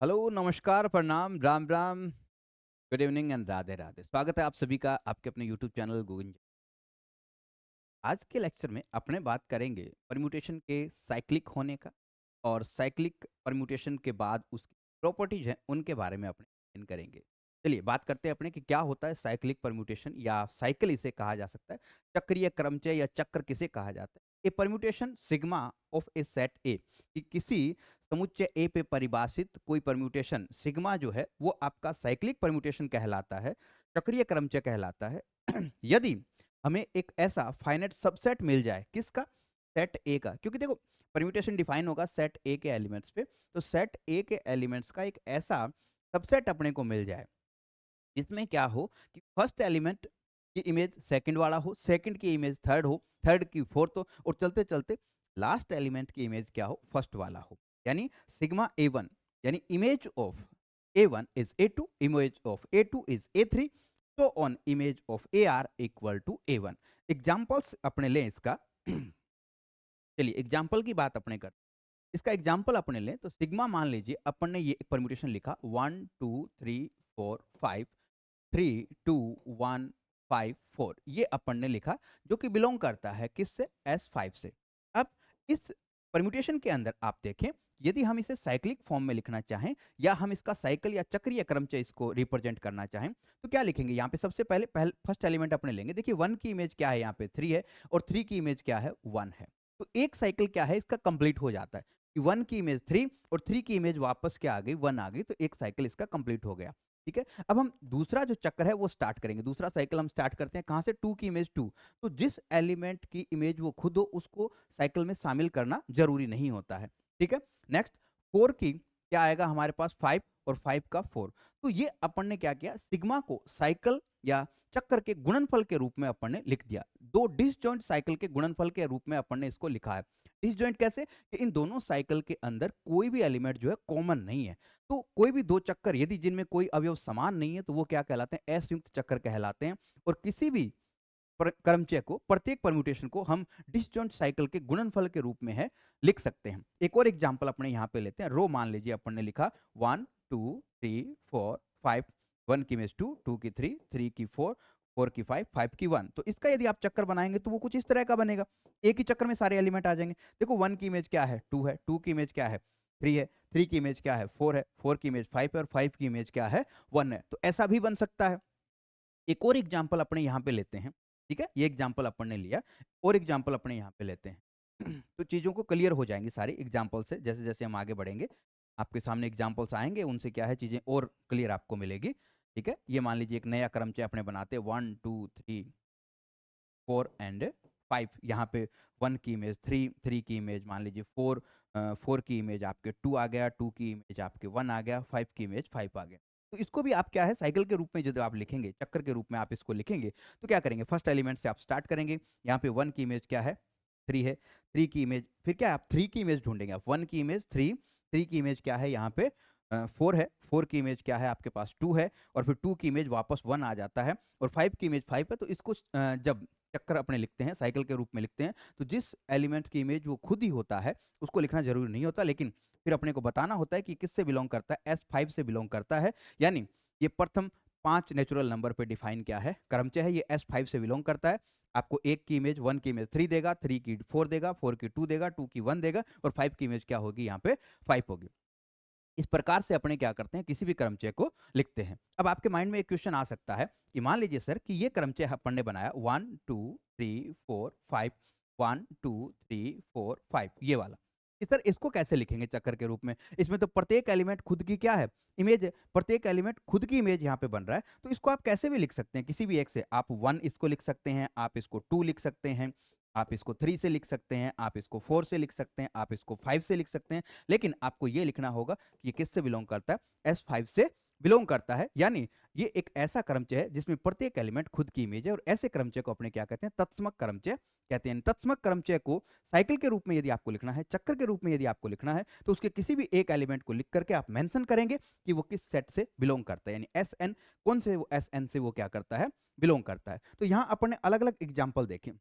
Hello, नमस्कार, प्रणाम, Ram Ram, good evening and Radhe Radhe. स्वागत है आप सभी का आपके अपने यूट्यूब चैनल गोविंद। आज के लेक्चर में अपने बात करेंगे परम्यूटेशन के साइक्लिक होने का और साइक्लिक परम्यूटेशन के बाद उसकी प्रॉपर्टीज हैं उनके बारे में अपने explain करेंगे। चलिए बात करते हैं अपने कि क्या होता है साइक्लिक परम्यूटेशन या साइकिल इसे कहा जा सकता है। चक्रीय क्रमचय या चक्र किसे कहा जाता है? A permutation sigma of a set A कि किसी समुच्चय ए पे परिभाषित कोई परम्यूटेशन सिग्मा जो है वो आपका साइक्लिक परम्यूटेशन कहलाता है, चक्रीय क्रमचय कहलाता है। यदि हमें एक ऐसा फाइनाइट सबसेट मिल जाए किसका, सेट ए का, क्योंकि देखो परम्यूटेशन डिफाइन होगा सेट ए के एलिमेंट्स पे, तो सेट ए के एलिमेंट्स का एक ऐसा सबसेट अपने को मिल जाए इसमें क्या हो कि फर्स्ट एलिमेंट की इमेज सेकंड वाला हो, सेकंड की इमेज थर्ड हो, थर्ड की फोर्थ हो और चलते चलते लास्ट एलिमेंट की इमेज क्या हो, फर्स्ट वाला हो। यानी सिग्मा ए वन, यानी image of a one is a two, image of a two is a three, तो on image of a r equal to a one. Examples अपने लें इसका। चलिए एग्जाम्पल की बात अपने कर, इसका एग्जाम्पल अपने लें तो सिग्मा मान लीजिए अपन ने ये परम्यूटेशन लिखा 1 2 3 4 5 3 2 1 5 4, ये अपन ने लिखा जो कि बिलोंग करता है किससे, S5 से। अब इस परम्यूटेशन के अंदर आप देखें, यदि हम इसे साइक्लिक फॉर्म में लिखना चाहें या हम इसका साइकिल या चक्रीय क्रमचय इसको रिप्रेजेंट करना चाहें तो क्या लिखेंगे, यहाँ पे सबसे पहले फर्स्ट एलिमेंट अपने लेंगे। देखिए 1 की इमेज क्या है, यहाँ पे 3 है और 3 की इमेज क्या है, 1 है। तो एक साइकिल क्या है इसका कंप्लीट हो जाता है कि 1 की इमेज 3 और 3 की इमेज वापस क्या आ गई, 1 आ गई, तो एक साइकिल इसका कंप्लीट हो गया। ठीक है, अब हम दूसरा जो चक्कर है वो स्टार्ट करेंगे। दूसरा साइकिल हम स्टार्ट करते हैं कहाँ से, 2 की इमेज 2। तो जिस एलिमेंट की इमेज वो खुद हो उसको साइकिल में शामिल करना जरूरी नहीं होता है। ठीक है, नेक्स्ट 4 की क्या आएगा हमारे पास, 5 और 5 का 4। तो ये अपन ने क्या किया, सिग्मा को साइकिल या चक्कर के गुणनफल के रूप में अपन ने लिख दिया। दो डिसजॉइंट साइकिल के गुणनफल के रूप में अपन ने इसको लिखा है। डिसजॉइंट कैसे कि इन दोनों साइकिल के अंदर कोई भी एलिमेंट जो है कॉमन नहीं है। तो कोई भी दो चक्कर यदि जिनमें कोई अवयव समान नहीं है तो वो क्या कहलाते हैं, असंयुक्त चक्कर कहलाते हैं। और किसी भी क्रमचय को, प्रत्येक परम्यूटेशन को हम डिसजॉइंट साइकिल के गुणनफल के रूप में है लिख सकते हैं। एक और एग्जांपल अपने यहाँ पे लेते हैं। रो मान लीजिए अपन ने लिखा 1 2 3 4 5, 1 की इमेज 2, 2 की 3, 3 की 4, 4 की 5, 5 की 1। तो इसका यदि आप चक्कर बनाएंगे तो वो कुछ इस तरह का बनेगा। एक ही चक्कर में सारे एलिमेंट आ जाएंगे। देखो 1 की इमेज क्या है, 2 है, 2 की इमेज क्या है, 3 है, 3 की इमेज क्या है, 4 है, 4 की इमेज 5 है और 5 की इमेज क्या है, 1 है। तो ऐसा भी बन सकता है। एक और एग्जाम्पल अपने यहाँ पे लेते हैं। ठीक है, ये एग्जाम्पल अपन ने लिया और एग्जाम्पल अपने यहाँ पे लेते हैं। तो चीज़ों को क्लियर हो जाएंगी सारी एग्जाम्पल से, जैसे जैसे हम आगे बढ़ेंगे आपके सामने एग्जाम्पल्स आएंगे, उनसे क्या है चीज़ें और क्लियर आपको मिलेगी। ठीक है, ये मान लीजिए एक नया क्रमचय अपने बनाते हैं 1 2 3 4 एंड 5। यहाँ पे 1 की इमेज 3, 3 की इमेज मान लीजिए 4, 4 की इमेज आपके 2 आ गया, 2 की इमेज आपके 1 आ गया, 5 की इमेज 5 आ गया। तो इसको भी आप क्या है साइकिल के रूप में जब आप लिखेंगे, चक्कर के रूप में आप इसको लिखेंगे तो क्या करेंगे, फर्स्ट एलिमेंट से आप स्टार्ट करेंगे। यहाँ पे 1 की इमेज क्या है, 3 है, 3 की इमेज फिर क्या है, आप 3 की इमेज ढूंढेंगे। आप 1 की इमेज 3, 3 की इमेज क्या है यहाँ पे 4 है, 4 की इमेज क्या है आपके पास 2 है और फिर 2 की इमेज वापस 1 आ जाता है और 5 की इमेज 5 है। तो इसको जब चक्कर अपने लिखते हैं, साइकिल के रूप में लिखते हैं, तो जिस एलिमेंट की इमेज वो खुद ही होता है उसको लिखना जरूरी नहीं होता, लेकिन फिर अपने को बताना होता है कि किससे बिलोंग करता है, S5 से बिलोंग करता है। यानी ये प्रथम 5 नेचुरल नंबर पे डिफाइन क्या है, क्रमचय है, ये S5 से बिलोंग करता है। आपको 1 की इमेज 1 की इमेज 3 देगा, 3 की 4 देगा, 4 की 2 देगा, 2 की 1 देगा और 5 की इमेज क्या होगी यहाँ पे 5 होगी। इस प्रकार से अपने क्या करते हैं, किसी भी क्रमचय को लिखते हैं। अब आपके माइंड में एक क्वेश्चन आ सकता है कि मान लीजिए सर कि ये क्रमचय अपन ने बनाया 1 2 3 4 5, 1 2 3 4 5 ये वाला, कि सर इसको कैसे लिखेंगे चक्कर के रूप में। इसमें तो प्रत्येक एलिमेंट खुद की क्या है, इमेज है, प्रत्येक एलिमेंट खुद की इमेज यहाँ पे बन रहा है। तो इसको आप कैसे भी लिख सकते हैं, किसी भी एक से आप 1 इसको लिख सकते हैं, आप इसको 2 लिख सकते हैं, आप इसको 3 से लिख सकते हैं, आप इसको 4 से लिख सकते हैं, आप इसको 5 से लिख सकते हैं। लेकिन आपको ये लिखना होगा कि ये किससे बिलोंग करता है, S5 से बिलोंग करता है। यानी ये एक ऐसा क्रमचय है जिसमें प्रत्येक एलिमेंट खुद की इमेज है और ऐसे क्रमचय को अपने क्या कहते हैं, तत्समक क्रमचय कहते हैं। तत्समक क्रमचय को साइकिल के रूप में यदि आपको लिखना है, चक्कर के रूप में यदि आपको लिखना है, तो उसके किसी भी एक एलिमेंट को लिख करके आप मेंशन करेंगे कि वो किस सेट से बिलोंग करता है, यानी SN कौन से वो SN से वो क्या करता है, बिलोंग करता है। तो यहाँ अपन ने अलग अलग एग्जाम्पल देखे।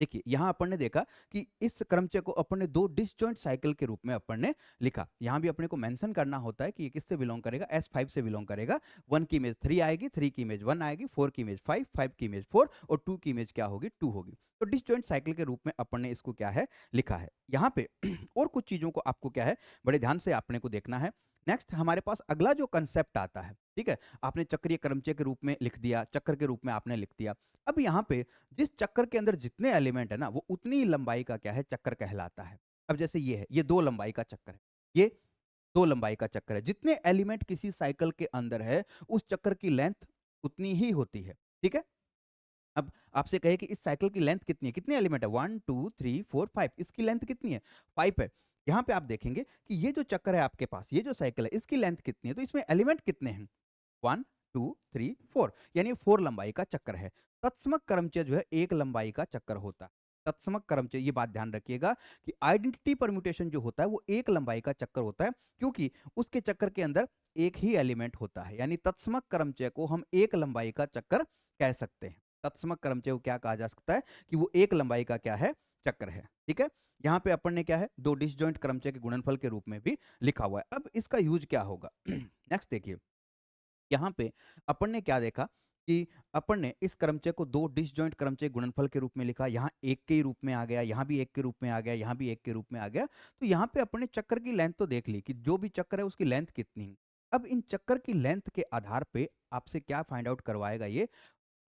देखिए, यहाँ अपन ने देखा कि इस क्रमचय को अपन ने 2 डिसजॉइंट साइकिल के रूप में अपन ने लिखा। यहाँ भी अपने को मेंशन करना होता है कि ये किससे बिलॉन्ग करेगा, S5 से बिलॉन्ग करेगा। 1 की इमेज 3 आएगी, 3 की इमेज 1 आएगी, 4 की इमेज 5, 5 की इमेज 4 और 2 की इमेज क्या होगी, 2 होगी। तो डिसजॉइंट साइकिल के रूप में अपन ने इसको क्या है, लिखा है। यहाँ पे और कुछ चीज़ों को आपको क्या है, बड़े ध्यान से अपने को देखना है। नेक्स्ट हमारे पास अगला जो कांसेप्ट आता है, ठीक है? आपने चक्रीय क्रमचय के रूप में लिख दिया, चक्र के रूप में आपने लिख दिया। अब यहाँ पे जिस चक्कर के अंदर जितने एलिमेंट है ना, वो उतनी ही लंबाई का क्या है, चक्कर कहलाता है। अब जैसे ये है, ये 2 लंबाई का चक्कर है, ये 2 लंबाई का चक्कर है। जितने एलिमेंट किसी साइकिल के अंदर है, उस चक्कर की लेंथ उतनी ही होती है, ठीक है? अब आपसे कहे कि इस साइकिल की लेंथ कितनी है, कितने एलिमेंट है, 1 2 3 4 5, इसकी लेंथ कितनी है, 5 है। यहाँ पे आप देखेंगे कि ये जो चक्कर है आपके पास, ये जो साइकिल है, इसकी लेंथ कितनी है, तो इसमें एलिमेंट कितने हैं, 1 2 3 4, यानी 4 लंबाई का चक्कर है। तत्समक क्रमचय जो है 1 लंबाई का चक्कर होता है। तत्समक क्रमचय, ये बात ध्यान रखिएगा कि आइडेंटिटी परम्यूटेशन जो होता है वो 1 लंबाई का चक्कर होता है, क्योंकि उसके चक्कर के अंदर एक ही एलिमेंट होता है। यानी तत्समक क्रमचय को हम 1 लंबाई का चक्कर कह सकते हैं। तत्समक क्रमचय को क्या कहा जा सकता है कि वो 1 लंबाई का क्या है, चक्र है, ठीक है? यहाँ पे अपन ने क्या है, 2 डिसजॉइंट क्रमचय के गुणनफल के रूप में भी लिखा हुआ है। अब इसका यूज क्या होगा? नेक्स्ट देखिए, यहाँ पे अपन ने क्या देखा कि अपन ने इस क्रमचय को 2 डिसजॉइंट क्रमचय गुणनफल के रूप में लिखा। यहाँ 1 के ही रूप में आ गया, यहाँ भी 1 के रूप में आ गया, यहाँ भी 1 के रूप में आ गया। तो यहाँ पे अपन ने चक्कर की लेंथ तो देख ली कि जो भी चक्कर है उसकी लेंथ कितनी है। अब इन चक्कर की लेंथ के आधार पे आपसे क्या फाइंड आउट करवाएगा ये,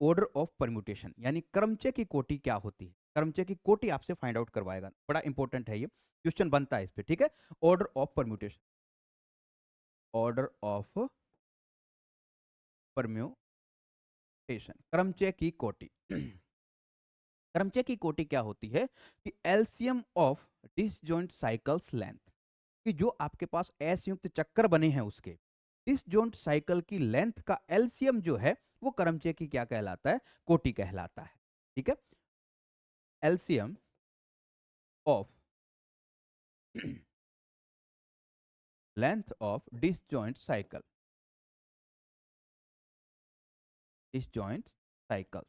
ऑर्डर ऑफ परम्यूटेशन, यानी क्रमचय की कोटि क्या होती है। क्रमचय की कोटि आपसे फाइंड आउट करवाएगा। बड़ा इंपॉर्टेंट है ये, क्वेश्चन बनता है इस पे, ठीक है? Order of permutation, order of permutation, क्रमचय की कोटि। क्रमचय की कोटि क्या होती है कि LCM of disjoint cycles length, कि जो आपके पास असंयुक्त चक्कर बने हैं उसके डिसजॉइंट साइकिल की लेंथ का एलसीएम जो है वो क्रमचय की क्या कहलाता है, कोटि कहलाता है, ठीक है? LCM of length of disjoint cycle, disjoint cycle,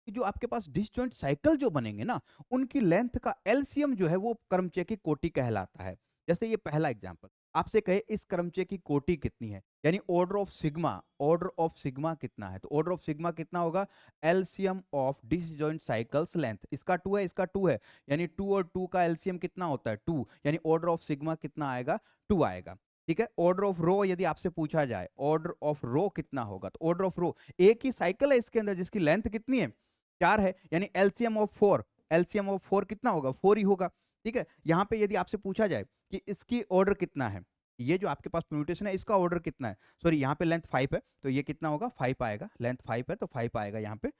कि जो आपके पास डिसजॉइंट साइकिल जो बनेंगे ना, उनकी लेंथ का एलसीएम जो है वो क्रमचय की कोटि कहलाता है। जैसे ये पहला एग्जांपल, आपसे कहे इस क्रमचय की कोटि कितनी है, यानी order of sigma, order of sigma कितना है, तो ऑर्डर ऑफ सिग्मा कितना होगा, LCM of disjoint cycles length, इसका 2 है, इसका 2 है, यानी 2 और 2 का एलसीएम कितना होता है, 2, यानी ऑर्डर ऑफ सिग्मा कितना आएगा, 2 आएगा, ठीक है? ऑर्डर ऑफ रो यदि आपसे पूछा जाए ऑर्डर ऑफ रो कितना होगा, तो ऑर्डर ऑफ रो, एक ही साइकिल है इसके अंदर जिसकी लेंथ कितनी है, 4 है, यानी एलसीएम ऑफ 4, एलसीएम ऑफ 4 कितना होगा, 4 ही होगा, ठीक है? यहाँ पे यदि आपसे पूछा जाए कि इसकी ऑर्डर कितना है, ये जो आपके पास परम्यूटेशन है इसका ऑर्डर कितना है, सॉरी यहाँ पे लेंथ 5 है तो ये कितना होगा, 5 आएगा, लेंथ 5 है तो 5 आएगा यहाँ पे।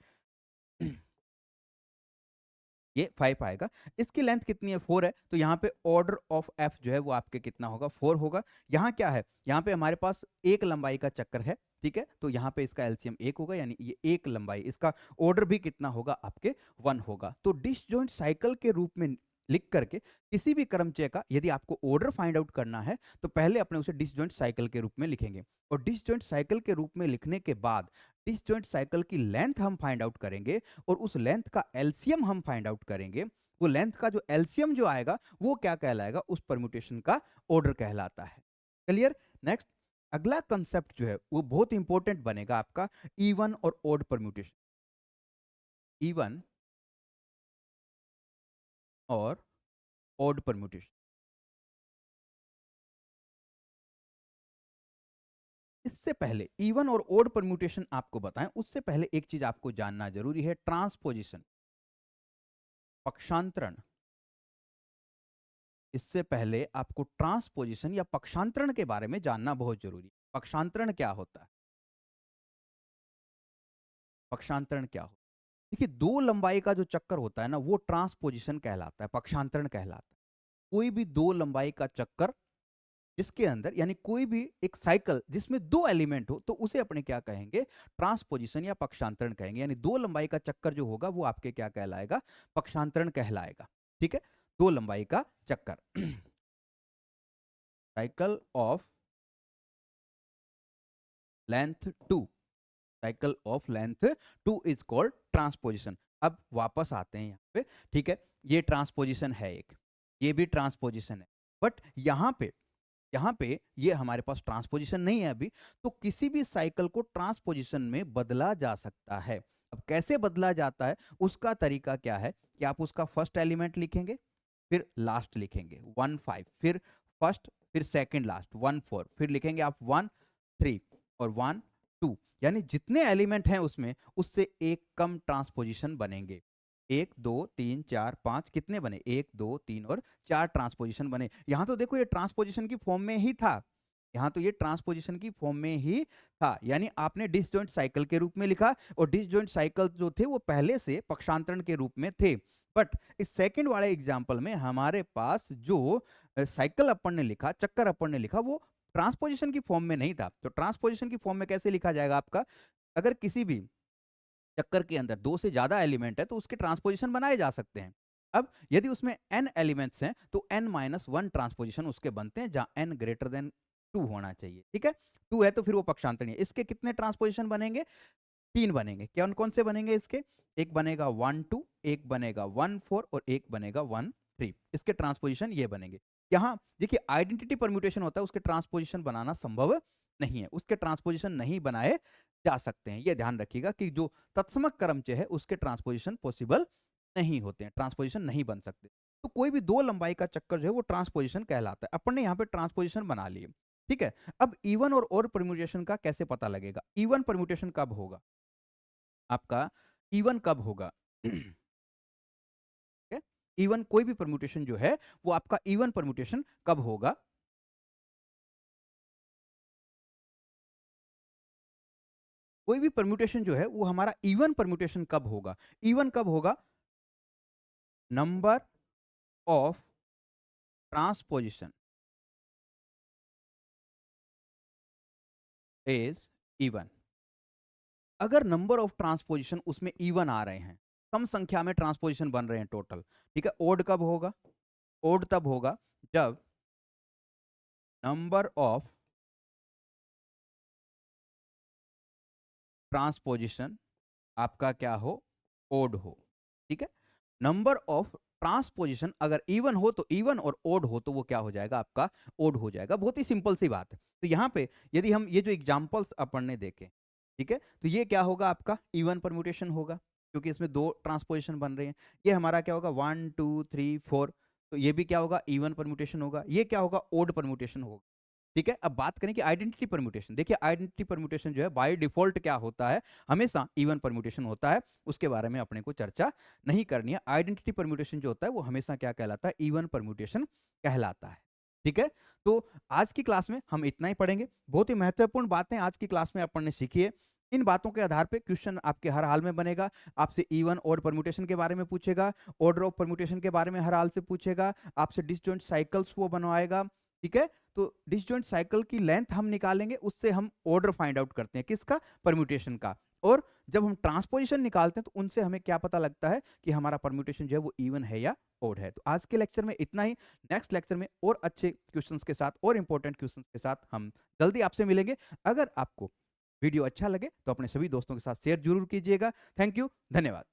ये 5 आएगा। इसकी लेंथ कितनी है, 4 है, तो यहाँ पे ऑर्डर ऑफ एफ जो है वो आपके कितना होगा, 4 होगा। यहाँ क्या है, यहाँ पे हमारे पास 1 लंबाई का चक्कर है, ठीक है? तो यहाँ पे इसका एलसीएम 1 होगा, यानी ये 1 लंबाई, इसका ऑर्डर भी कितना होगा, आपके 1 होगा। तो डिसजॉइंट साइकिल के रूप में लिख करके किसी भी क्रमचय का यदि आपको ऑर्डर फाइंड आउट करना है तो पहले अपने उसे डिसजॉइंट साइकिल के रूप में लिखेंगे, और डिसजॉइंट साइकिल के रूप में लिखने के बाद डिसजॉइंट साइकिल की लेंथ हम फाइंड आउट करेंगे और उस लेंथ का एलसीएम हम फाइंड आउट करेंगे। वो लेंथ का जो एलसीएम जो आएगा वो क्या कहलाएगा, उस परम्यूटेशन का ऑर्डर कहलाता है। क्लियर? नेक्स्ट अगला कंसेप्ट जो है वो बहुत इंपॉर्टेंट बनेगा आपका, इवन और ऑड परम्यूटेशन, इवन और ऑड परम्यूटेशन। इससे पहले इवन और ऑड परम्यूटेशन आपको बताएं, उससे पहले एक चीज आपको जानना जरूरी है, ट्रांसपोजिशन, पक्षांतरण। इससे पहले आपको ट्रांसपोजिशन या पक्षांतरण के बारे में जानना बहुत जरूरी है। पक्षांतरण क्या होता है, पक्षांतरण क्या होता है? देखिए, 2 लंबाई का जो चक्कर होता है ना वो ट्रांसपोजिशन कहलाता है, पक्षांतरण कहलाता है। कोई भी 2 लंबाई का चक्कर जिसके अंदर, यानी कोई भी एक साइकिल जिसमें 2 एलिमेंट हो तो उसे अपने क्या कहेंगे, ट्रांसपोजिशन या पक्षांतरण कहेंगे। यानी 2 लंबाई का चक्कर जो होगा वो आपके क्या कहलाएगा, पक्षांतरण कहलाएगा, ठीक है? 2 लंबाई का चक्कर cycle of length 2, cycle of length 2 is called transposition. अब वापस आते हैं यहाँ पे, ठीक है, ये ट्रांसपोजिशन है एक, ये भी ट्रांसपोजिशन है, बट यहाँ पे ये हमारे पास ट्रांसपोजिशन नहीं है अभी, तो किसी भी साइकिल को ट्रांसपोजिशन में बदला जा सकता है। अब कैसे बदला जाता है, उसका तरीका क्या है कि आप उसका फर्स्ट एलिमेंट लिखेंगे, फिर लास्ट लिखेंगे 1 5, फिर फर्स्ट, फिर सेकंड लास्ट 1 4, फिर लिखेंगे आप 1 3 और 1 2, यानी जितने एलिमेंट हैं उसमें उससे एक कम ट्रांसपोजिशन बनेंगे। 1 2 3 4 5 कितने बने, 1 2 3 और 4 ट्रांसपोजिशन बने। यहां तो देखो ये ट्रांसपोजिशन की फॉर्म में ही था, यहाँ तो ये ट्रांसपोजिशन की फॉर्म में ही था, यानी आपने डिसजॉइंट साइकिल के रूप में लिखा, और डिसजॉइंट साइकिल जो थे वो पहले से पक्षांतरण के रूप में थे। बट इस सेकंड वाले एग्जाम्पल में हमारे पास जो साइकिल अपन ने लिखा, चक्कर अपन ने लिखा, वो ट्रांसपोजिशन की फॉर्म में नहीं था। तो ट्रांसपोजिशन की फॉर्म में कैसे लिखा जाएगा आपका, अगर किसी भी चक्कर के अंदर 2 से ज्यादा एलिमेंट है तो उसके ट्रांसपोजिशन बनाए जा सकते हैं। अब यदि उसमें n एलिमेंट्स हैं तो n-1 ट्रांसपोजिशन उसके बनते हैं, जहां n ग्रेटर देन 2 होना चाहिए, ठीक है। 2 है तो फिर वो पक्षांतरणीय। इसके कितने ट्रांसपोजिशन बनेंगे, 3 बनेंगे। कौन कौन से बनेंगे इसके, एक बनेगा 1 2, एक बनेगा 1 4 और एक बनेगा 1 3। इसके ट्रांसपोजिशन ये बनेंगे। यहाँ देखिए आइडेंटिटी परम्यूटेशन होता है, उसके ट्रांसपोजिशन बनाना संभव नहीं है, उसके ट्रांसपोजिशन नहीं बनाए जा सकते हैं। ये ध्यान रखिएगा कि जो तत्समक क्रमचय है उसके ट्रांसपोजिशन पॉसिबल नहीं होते हैं, ट्रांसपोजिशन नहीं बन सकते। तो कोई भी 2 लंबाई का चक्कर जो है वो ट्रांसपोजिशन कहलाता है। अपन ने यहाँ पे ट्रांसपोजिशन बना लिए, ठीक है। अब इवन और ओड परम्यूटेशन का कैसे पता लगेगा, इवन परम्यूटेशन कब होगा आपका, इवन कब होगा ठीक है? इवन कोई भी परम्यूटेशन जो है वो आपका इवन परम्यूटेशन कब होगा, कोई भी परम्यूटेशन जो है वो हमारा इवन परम्यूटेशन कब होगा, इवन कब होगा, number of transposition is even. अगर नंबर ऑफ ट्रांसपोजिशन उसमें इवन आ रहे हैं, कम संख्या में ट्रांसपोजिशन बन रहे हैं टोटल, ठीक है। ओड कब होगा, ओड तब होगा जब नंबर ऑफ ट्रांसपोजिशन आपका क्या हो, ओड हो, ठीक है। नंबर ऑफ ट्रांसपोजिशन अगर इवन हो तो इवन, और ओड हो तो वो क्या हो जाएगा आपका, ओड हो जाएगा। बहुत ही सिंपल सी बात है। तो यहाँ पे यदि हम ये जो एग्जांपल्स अपन ने देखे, ठीक है, तो ये क्या होगा आपका इवन परम्यूटेशन होगा, क्योंकि इसमें 2 ट्रांसपोजिशन बन रहे हैं। ये हमारा क्या होगा 1 2 3 4, तो ये भी क्या होगा इवन परम्यूटेशन होगा। ये क्या होगा, ओड परम्यूटेशन होगा, ठीक है। अब बात करें कि आइडेंटिटी परम्यूटेशन, देखिए आइडेंटिटी परम्यूटेशन जो है बाय डिफॉल्ट क्या होता है, हमेशा इवन परम्यूटेशन होता है, उसके बारे में अपने को चर्चा नहीं करनी है। आइडेंटिटी परम्यूटेशन जो होता है वो हमेशा क्या कहलाता है, इवन परम्यूटेशन कहलाता है, ठीक है। तो आज की क्लास में हम इतना ही पढ़ेंगे। बहुत ही महत्वपूर्ण बातें आज की क्लास में अपन ने सीखी है। इन बातों के आधार पे क्वेश्चन आपके हर हाल में बनेगा, आपसे इवन और परम्यूटेशन के बारे में पूछेगा, ऑर्डर ऑफ परम्यूटेशन के बारे में हर हाल से पूछेगा, आपसे डिसजॉइंट साइकिल्स वो बनवाएगा, ठीक है। तो डिसजॉइंट साइकिल की लेंथ हम निकालेंगे, उससे हम ऑर्डर फाइंड आउट करते हैं, किसका, परम्यूटेशन का। और जब हम ट्रांसपोजिशन निकालते हैं तो उनसे हमें क्या पता लगता है कि हमारा परम्यूटेशन जो है वो इवन है या ओड है। तो आज के लेक्चर में इतना ही। नेक्स्ट लेक्चर में और अच्छे क्वेश्चंस के साथ और इंपॉर्टेंट क्वेश्चंस के साथ हम जल्दी आपसे मिलेंगे। अगर आपको वीडियो अच्छा लगे तो अपने सभी दोस्तों के साथ शेयर जरूर कीजिएगा। थैंक यू, धन्यवाद।